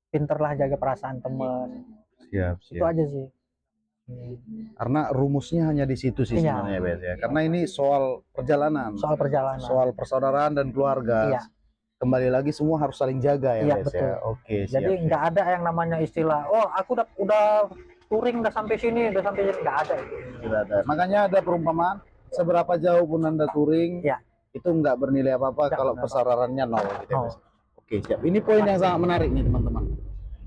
Pinterlah jaga perasaan teman. Siap. Itu aja sih. Karena rumusnya hanya di situ sih Iya. sebenarnya, BS ya. Karena ini soal perjalanan, Soal perjalanan. soal persaudaraan dan keluarga. Iya. Kembali lagi semua harus saling jaga ya, Iya, BS betul. ya. Oke, siap. Jadi nggak ada yang namanya istilah, oh aku udah touring udah sampai sini, udah sampai sini, nggak ada itu. Tidak ada. Makanya ada perumpamaan, seberapa jauh pun Anda touring, Ya. itu nggak bernilai apa-apa Nggak kalau bernilai persararannya nol gitu ya, Nol. Mas. Oke, siap. Ini poin yang sangat menarik nih, teman-teman.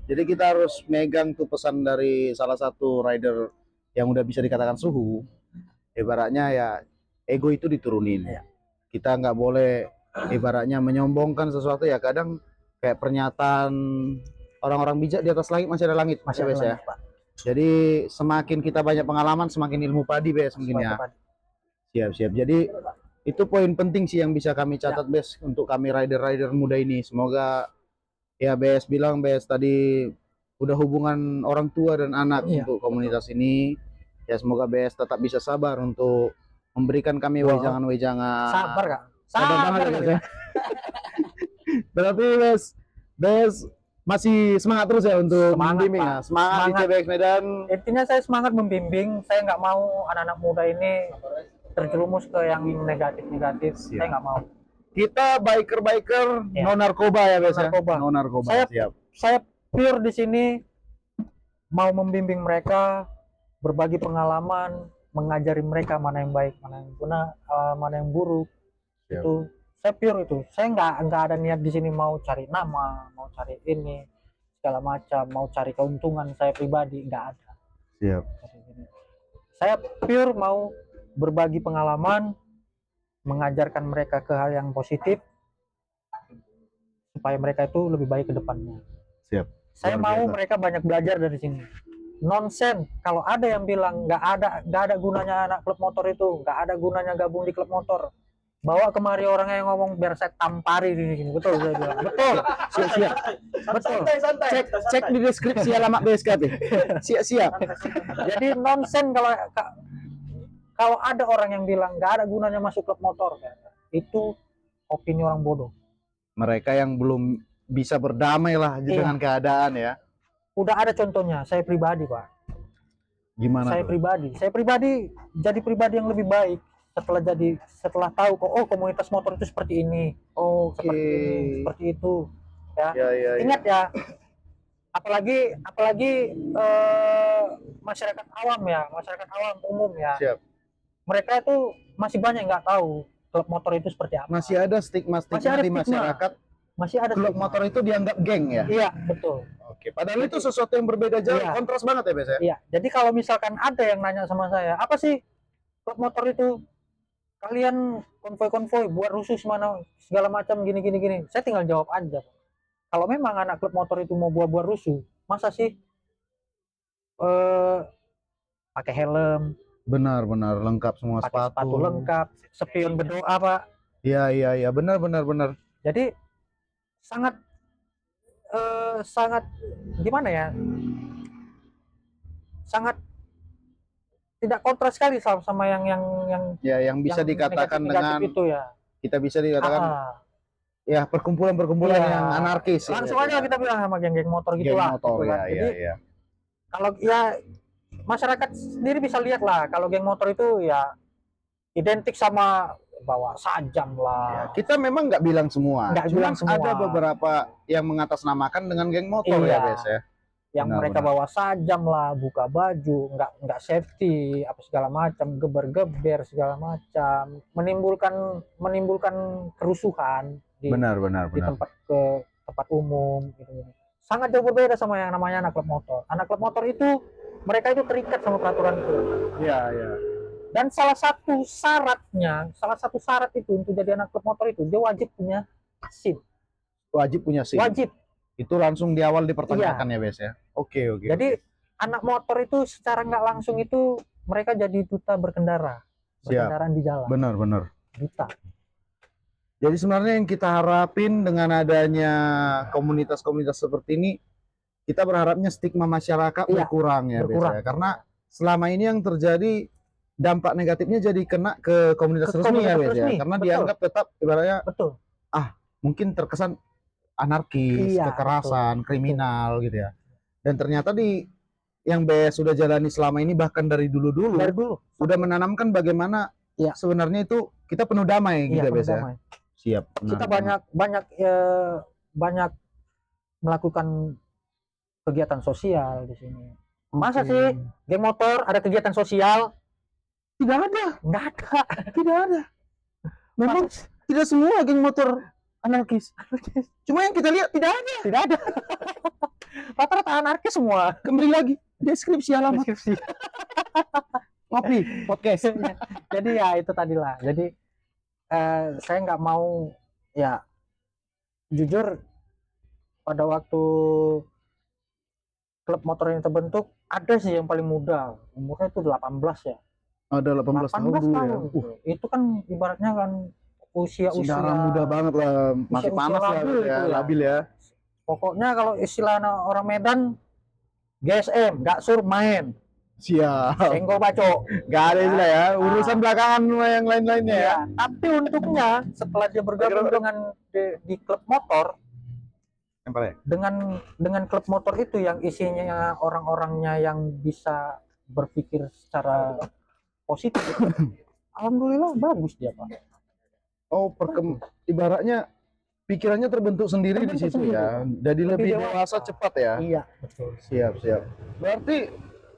Jadi kita harus megang tuh pesan dari salah satu rider yang udah bisa dikatakan suhu. Ibaratnya ya ego itu diturunin. Iya. Kita nggak boleh ibaratnya menyombongkan sesuatu ya. Kadang kayak pernyataan orang-orang bijak di atas langit masih ada langit, Masih ya, Bes, ada ya. lagi, Pak. Jadi semakin kita banyak pengalaman, semakin ilmu padi, Bes, mungkin ya. Siap-siap. Jadi itu poin penting sih yang bisa kami catat, Bes, untuk kami rider-rider muda ini. Semoga ya Bes bilang, Bes tadi udah hubungan orang tua dan anak Iya. untuk komunitas ini. Ya semoga Bes tetap bisa sabar untuk memberikan kami Wah. wejangan-wejangan. Sabar Kak. Sabar Sabar banget, kali, Bes, ya. Pak. Berarti Bes masih semangat terus ya untuk Semangat, membimbing Pak. ya. Semangat di Semangat. CBX Medan. Intinya saya semangat membimbing. Saya nggak mau anak-anak muda ini terjerumus ke yang negatif-negatif. Siap. Saya nggak mau. Kita biker-biker Ya. non narkoba ya, Bes, ya. Non-narkoba. Non narkoba. Saya- Siap. Saya pure di sini mau membimbing mereka, berbagi pengalaman, mengajari mereka mana yang baik, mana yang benar, mana yang buruk. Siap. Itu saya pure itu. Saya nggak ada niat di sini mau cari nama, mau cari ini segala macam, mau cari keuntungan saya pribadi, nggak ada. Siap. Saya pure mau berbagi pengalaman, mengajarkan mereka ke hal yang positif supaya mereka itu lebih baik ke depannya. Siap. Saya Luar mau biasa. mereka banyak belajar dari sini. Nonsen, kalau ada yang bilang nggak ada gunanya anak klub motor itu, nggak ada gunanya gabung di klub motor. Bawa kemari orang yang ngomong biar saya tampari di sini. Betul saya bilang. Betul. Siap. Betul. Santai. Cek di deskripsi alamat BSKP. Siap. Jadi nonsen kalau ada orang yang bilang nggak ada gunanya masuk klub motor, itu opini orang bodoh. Mereka yang belum bisa berdamai lah Iya. dengan keadaan ya. Udah ada contohnya, saya pribadi Pak. Gimana Saya tuh? pribadi jadi pribadi yang lebih baik setelah tahu kok, oh komunitas motor itu seperti ini, Oke. seperti ini, seperti itu. Ya. Ya. Ingat ya, apalagi masyarakat awam umum ya. Siap. Mereka itu masih banyak yang nggak tahu klub motor itu seperti apa. Masih ada stigma-stigma Masih ada di stigma. masyarakat. Masih ada Klub stigma. motor itu dianggap geng ya. Iya, betul. Oke. Padahal itu sesuatu yang berbeda jauh. Iya. Kontras banget ya, Bes ya. Iya, jadi kalau misalkan ada yang nanya sama saya, apa sih klub motor itu? Kalian konvoi-konvoi, buat rusuh mana segala macam gini. Saya tinggal jawab aja. Kalau memang anak klub motor itu mau buat rusuh, masa sih pakai helm, Benar, lengkap semua pakai sepatu lengkap, spion berdoa, Pak. Iya, benar. Jadi sangat gimana ya? Sangat tidak kontras sekali sama yang Ya, yang bisa dikatakan negatif dengan itu ya. kita bisa dikatakan ya perkumpulan-perkumpulan Iya. yang anarkis. Langsung aja kita bilang sama geng-geng motor Geng gitulah. motor gitu kan. ya, Jadi iya. kalau ya masyarakat sendiri bisa lihat lah kalau geng motor itu ya identik sama bawa sajam Ya, lah. kita memang nggak bilang semua. Nggak Cuman bilang semua. ada beberapa yang mengatasnamakan dengan geng motor Iya. ya, Bes ya. Yang Benar, mereka benar. bawa sajam lah, buka baju, nggak safety, apa segala macam, geber-geber segala macam, menimbulkan kerusuhan di Benar. tempat umum gitu. Sangat jauh berbeda sama yang namanya anak klub motor. Anak klub motor itu mereka itu terikat sama peraturan itu. Iya. Dan salah satu syarat itu untuk jadi anak klub motor itu dia wajib punya SIM. Wajib punya SIM. Wajib. Itu langsung di awal dipertanyakan ya, Bes ya. Oke. Jadi anak motor itu secara nggak langsung itu mereka jadi duta berkendaraan di jalan. Benar. Duta. Jadi sebenarnya yang kita harapin dengan adanya komunitas-komunitas seperti ini, kita berharapnya stigma masyarakat Iya, berkurang ya, Bes berkurang. ya. Karena selama ini yang terjadi dampak negatifnya jadi kena ke komunitas Ke resmi ya, komunitas Bes ya. resmi, Karena betul. dianggap tetap ibaratnya Betul. mungkin terkesan anarkis, Iya, kekerasan, kriminal gitu ya. Dan ternyata yang BS sudah jalani selama ini bahkan dari dulu-dulu Dari dulu. udah menanamkan bagaimana Iya. sebenarnya itu kita penuh damai gitu Iya, ya, Bes ya. damai. Siap. Kita benar. banyak melakukan kegiatan sosial di sini. Masa Oke. sih geng motor ada kegiatan sosial? Tidak ada, Nggak ada. tidak ada. Memang Masa- tidak semua geng motor anarkis. Cuma yang kita lihat tidak ada. tidak ada. Rata-rata anarkis semua. Kembali lagi deskripsi alamat. Deskripsi. Ngopi podcast. Jadi ya itu tadilah. Jadi saya nggak mau, ya jujur pada waktu klub motor ini terbentuk ada sih yang paling muda, umurnya itu 18 ya. Ada 18 tahun 18 dulu ya. tahun. Itu kan ibaratnya kan usia-usia Darah muda banget lah, masih usia-usia panas lah labil ya, itu ya. labil ya. Pokoknya kalau istilah orang Medan GSM, gak sur main, Siap. senggol bacok. Gak ada istilah ya, urusan belakangan yang lain-lainnya ya. Ya, tapi untungnya setelah dia bergabung dengan di klub motor, dengan klub motor itu yang isinya orang-orangnya yang bisa berpikir secara positif, alhamdulillah bagus dia Pak. Oh, ibaratnya pikirannya terbentuk sendiri di Terbentuk situ sendiri. ya. Jadi lebih dewasa cepat ya. Iya betul. Siap. Berarti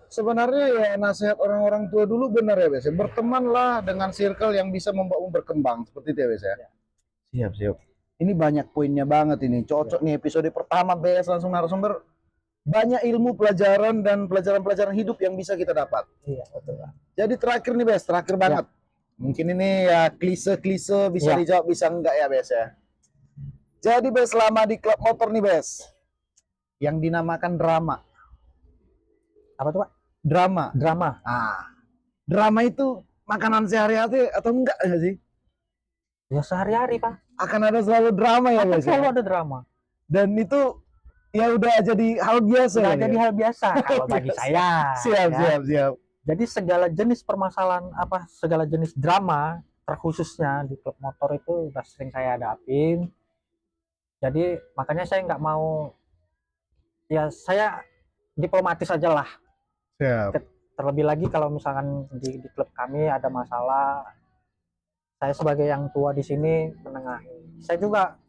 sebenarnya ya nasihat orang-orang tua dulu benar ya, Bes. Bertemanlah dengan circle yang bisa membawamu berkembang seperti itu ya, Bes ya. Siap. Ini banyak poinnya banget ini. Cocok nih episode pertama, Bes, langsung narasumber. Banyak ilmu pelajaran dan pelajaran-pelajaran hidup yang bisa kita dapat. Iya betul Pak. Jadi terakhir nih, Bes, terakhir banget. Mungkin ini ya klise-klise bisa Ya. dijawab bisa enggak ya, Bes ya. Jadi Bes, selama di klub motor nih, Bes, yang dinamakan drama. Apa tuh Pak? Drama. Drama. Drama itu makanan sehari-hari atau enggak ya sih? Ya sehari-hari Pak. Akan ada selalu drama ya, Akan Bes. selalu Ya? ada drama. Dan itu ya udah jadi hal biasa. Sudah ya? jadi hal biasa kalau bagi saya. Siap. Ya. Jadi segala jenis permasalahan segala jenis drama terkhususnya di klub motor itu udah sering saya hadapin. Jadi makanya saya nggak mau, ya saya diplomatis aja lah. Siap. Terlebih lagi kalau misalkan di klub kami ada masalah, saya sebagai yang tua di sini menengahi. Saya juga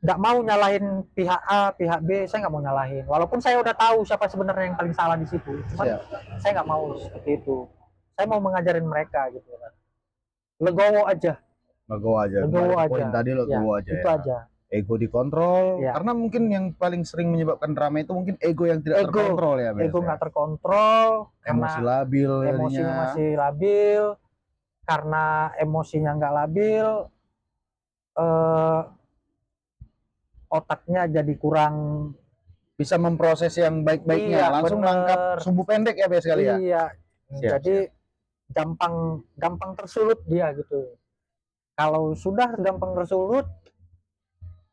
nggak mau nyalahin pihak A, pihak B, saya nggak mau nyalahin. Walaupun saya udah tahu siapa sebenarnya yang paling salah di situ, cuman Siap. saya nggak mau seperti itu. Saya mau mengajarin mereka gitu kan. Legowo aja. Legowo aja. Legowo Kemarin poin aja. tadi legowo aja. Itu ya. aja. Ego dikontrol. Ya. Karena mungkin yang paling sering menyebabkan drama itu mungkin ego yang tidak Ego. terkontrol ya, Bes. Ego ya? nggak terkontrol, Emosi karena labil emosinya jadinya. masih labil. Karena emosinya nggak labil, otaknya jadi kurang. Bisa memproses yang baik-baiknya, Iya, langsung bener. nangkap sumbu pendek ya, Bes, kali ya. Iya. Siap, Jadi gampang tersulut dia gitu. Kalau sudah gampang tersulut,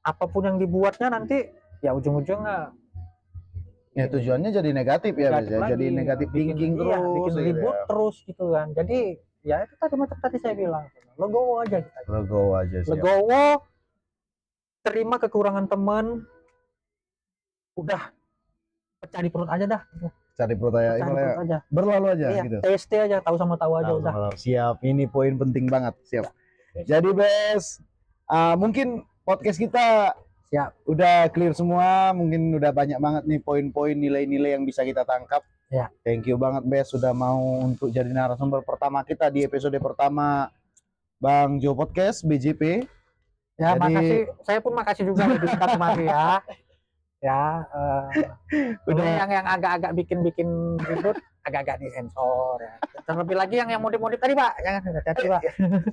apapun yang dibuatnya nanti ya ujung-ujungnya Ya tujuannya jadi negatif ya, Bes. negatif Ya. lagi. Jadi negatif thinking Iya, terus. bikin gitu ribut ya. terus gitu kan. Jadi ya itu tadi macam tadi saya bilang, legowo aja kita. Legowo aja siap. Legowo, terima kekurangan teman, udah pecah di perut aja dah. Cari perut aja, Pecah di ibaratnya perut aja. berlalu aja Iya, gitu. TST aja, tahu sama tahu aja udah. Siap, ini poin penting banget. Siap. Jadi, Bes, mungkin podcast kita Siap. udah clear semua, mungkin udah banyak banget nih poin-poin nilai-nilai yang bisa kita tangkap. Ya. Thank you banget, Bes, sudah mau untuk jadi narasumber pertama kita di episode pertama Bang Jo Podcast BJP. Ya, Jadi- makasih. Saya pun makasih juga udah diundang kemari ya. Ya, Udah. yang agak-agak bikin ribut agak-agak disensor ya. Terlebih lagi yang modif-modif tadi Pak, jangan hati-hati Pak.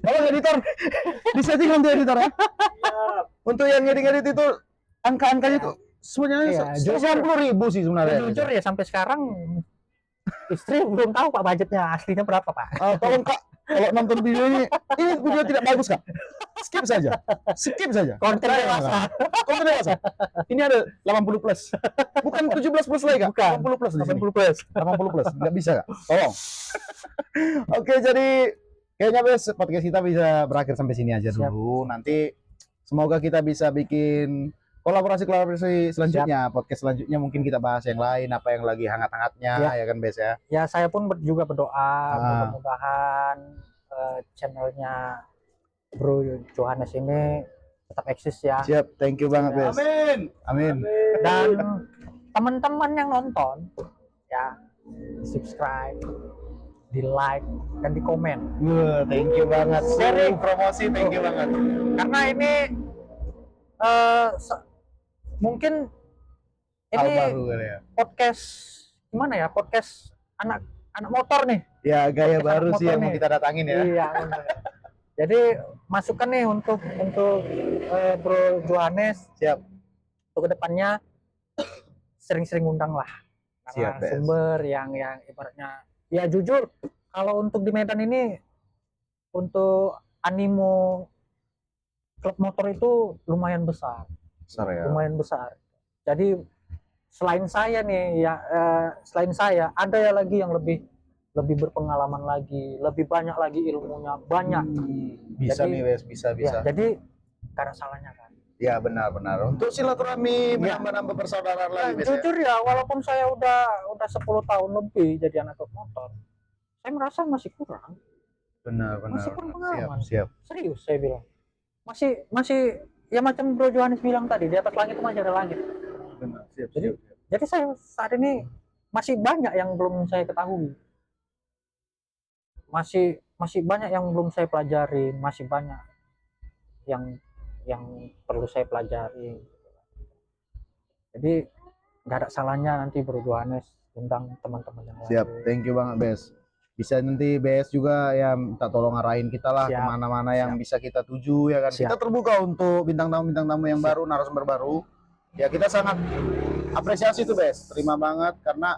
Tolong editor, disetting untuk editor ya. Untuk yang ngedit-ngedit itu angka-angkanya itu sebenarnya Iya, 90.000 sih sebenarnya. Jujur ya sampai sekarang istri belum tahu Pak budgetnya aslinya berapa Pak. Tolong Kak, kalau nonton video ini video tidak bagus Kak. Skip saja. Konten Percaya, dewasa. Kak. Konten dewasa. Ini ada 80 plus. Bukan 17 plus lagi Kak. Bukan. 80 plus di sini. 80 plus. 80 plus. Nggak bisa Kak. Tolong. Oke, jadi kayaknya Bes podcast kita bisa berakhir sampai sini aja Siap. dulu. Nanti semoga kita bisa bikin kolaborasi selanjutnya. Podcast selanjutnya mungkin kita bahas yang lain, apa yang lagi hangat-hangatnya ya kan Bes ya. Ya saya pun juga berdoa Ah. mudah-mudahan channelnya Bro Johannes ini tetap eksis ya. Siap, thank you banget Bes. Amin. Amin. Dan teman-teman yang nonton ya subscribe, di like dan di komen. Wah, thank you banget. Sharing. Promosi, thank you banget. Karena ini mungkin Hal ini baru kali ya. podcast gimana ya, podcast anak motor nih. Ya, gaya Podcast baru anak sih motor yang mau nih. kita datangin ya. Iya, benar. Jadi masukan nih untuk Bro Johannes Siap. untuk kedepannya sering-sering undang lah Siap, Bes. sumber yang ibaratnya ya jujur, kalau untuk di Medan ini untuk animo klub motor itu lumayan besar. Besar ya. Lumayan besar. Jadi selain saya nih ya, selain saya ada ya lagi yang lebih berpengalaman lagi, lebih banyak lagi ilmunya, banyak. Bisa Jadi, nih, Wes, bisa. Ya, jadi gak ada salahnya kan. Ya, benar. Untuk silaturahmi, menambah persaudaraan lagi, Wes. Jujur ya, walaupun saya udah 10 tahun lebih jadi anak klub motor, saya merasa masih kurang. Benar. Masih kurang pengalaman. Siap. Serius saya bilang. Masih ya macam Bro Johannes bilang tadi, di atas langit itu masih ada langit. Benar. Siap. Jadi saya saat ini masih banyak yang belum saya ketahui. Masih banyak yang belum saya pelajari, masih banyak yang perlu saya pelajari. Jadi nggak ada salahnya nanti Bro Johannes undang teman-teman yang lain. Siap. Thank you banget, Bes. Bisa nanti BS juga ya minta tolong arahin kita lah Siap. kemana-mana yang bisa kita tuju ya kan. Siap. Kita terbuka untuk bintang tamu yang baru, narasumber baru. Ya kita sangat apresiasi tuh, Bes. Terima banget karena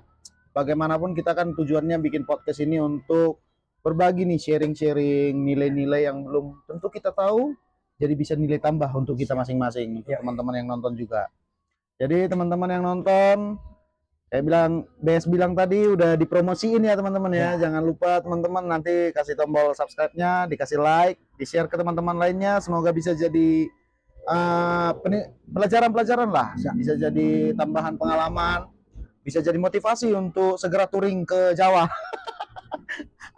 bagaimanapun kita kan tujuannya bikin podcast ini untuk berbagi nih, sharing-sharing nilai-nilai yang belum tentu kita tahu, jadi bisa nilai tambah untuk kita masing-masing, untuk teman-teman yang nonton juga. Jadi teman-teman yang nonton, saya bilang, BS bilang tadi udah dipromosiin ya teman-teman ya. Jangan lupa teman-teman nanti kasih tombol subscribe-nya, dikasih like, di-share ke teman-teman lainnya. Semoga bisa jadi pelajaran-pelajaran lah, bisa jadi tambahan pengalaman, bisa jadi motivasi untuk segera touring ke Jawa.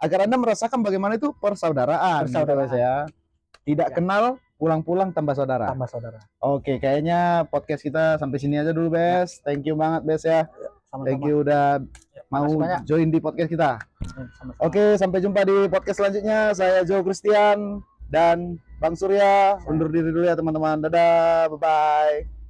Agar Anda merasakan bagaimana itu persaudaraan. Persaudaraan. Gitu, ya. Tidak kenal, pulang-pulang tambah saudara. Tambah saudara. Oke, kayaknya podcast kita sampai sini aja dulu, Bes. Thank you banget, Bes ya. Sama-sama. Thank you udah mau makasih banyak. join di podcast kita. Sama-sama. Oke, sampai jumpa di podcast selanjutnya. Saya Joe Christian dan Bang Surya. Undur diri dulu ya, teman-teman. Dadah, bye-bye.